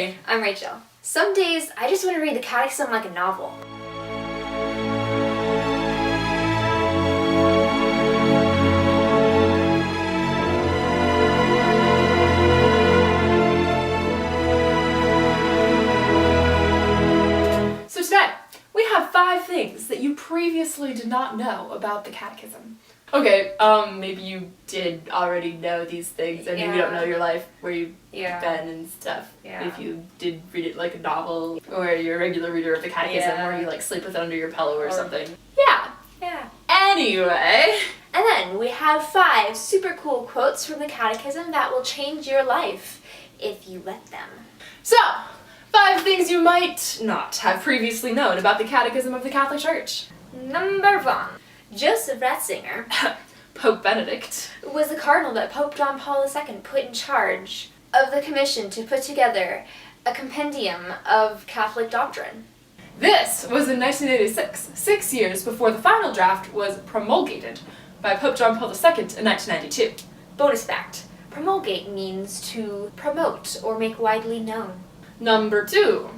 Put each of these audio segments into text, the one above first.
Henry. I'm Rachel. Some days, I just want to read the Catechism like a novel. So today, we have 5 things that you previously did not know about the Catechism. Okay, maybe you did already know these things and maybe you don't know your life, where you've been and stuff. Yeah. If you did read it like a novel, or you're a regular reader of the Catechism, or you like sleep with it under your pillow or something. Yeah. Anyway. And then we have 5 super cool quotes from the Catechism that will change your life if you let them. So, 5 things you might not have previously known about the Catechism of the Catholic Church. Number 1. Joseph Ratzinger Pope Benedict was the cardinal that Pope John Paul II put in charge of the commission to put together a compendium of Catholic doctrine. This was in 1986, 6 years before the final draft was promulgated by Pope John Paul II in 1992. Bonus fact, promulgate means to promote or make widely known. Number 2.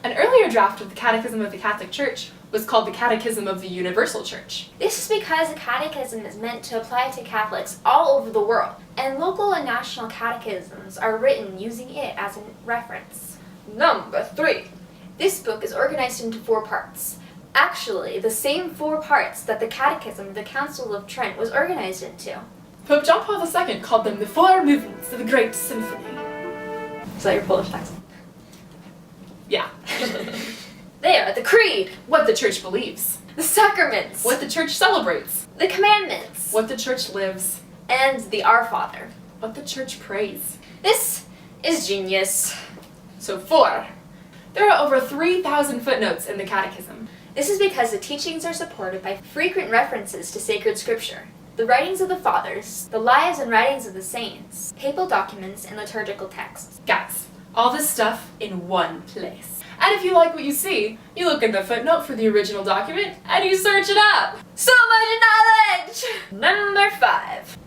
An earlier draft of the Catechism of the Catholic Church was called the Catechism of the Universal Church. This is because the Catechism is meant to apply to Catholics all over the world, and local and national catechisms are written using it as a reference. Number 3. This book is organized into 4 parts. Actually, the same 4 parts that the Catechism of the Council of Trent was organized into. Pope John Paul II called them the 4 movements of a great symphony. Is that your Polish accent? Yeah. They are the Creed, What the Church believes. the Sacraments, What the Church celebrates. the Commandments, What the Church lives. and the Our Father. What the Church prays. This is genius. So 4. There are over 3,000 footnotes in the Catechism. This is because the teachings are supported by frequent references to sacred scripture, the writings of the fathers, the lives and writings of the saints, papal documents, and liturgical texts. Guys, all this stuff in one place. And if you like what you see, you look in the footnote for the original document and you search it up. So much knowledge! Number 5.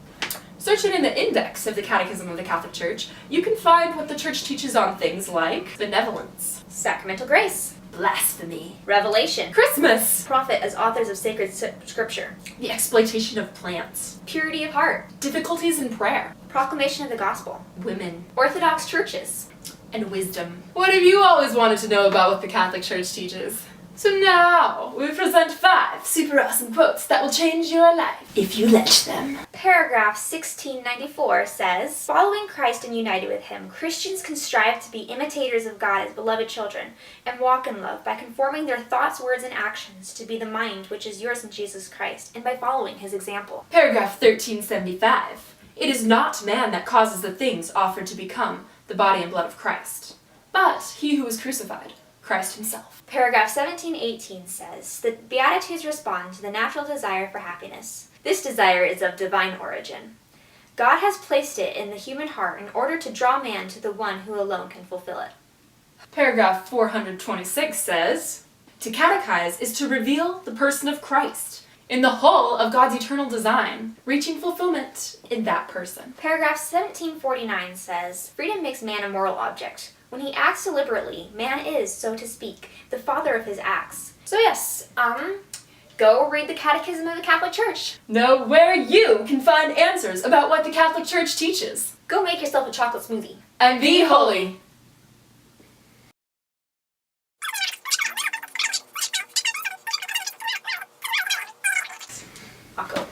Searching in the index of the Catechism of the Catholic Church, you can find what the Church teaches on things like benevolence, Sacramental grace, blasphemy, revelation, Christmas, prophet as authors of sacred scripture, the exploitation of plants, purity of heart, difficulties in prayer, proclamation of the gospel, women, Orthodox churches, and wisdom. What have you always wanted to know about what the Catholic Church teaches? So now, we present 5 super awesome quotes that will change your life if you let them. Paragraph 1694 says, following Christ and united with him, Christians can strive to be imitators of God as beloved children, and walk in love by conforming their thoughts, words, and actions to be the mind which is yours in Jesus Christ, and by following his example. Paragraph 1375. It is not man that causes the things offered to become the body and blood of Christ, but he who was crucified, Christ himself. Paragraph 1718 says, the Beatitudes respond to the natural desire for happiness. This desire is of divine origin. God has placed it in the human heart in order to draw man to the one who alone can fulfill it. Paragraph 426 says, to catechize is to reveal the person of Christ in the whole of God's eternal design, reaching fulfillment in that person. Paragraph 1749 says, freedom makes man a moral object. When he acts deliberately, man is, so to speak, the father of his acts. So yes, go read the Catechism of the Catholic Church. Know where you can find answers about what the Catholic Church teaches. Go make yourself a chocolate smoothie. And be holy. I'll go.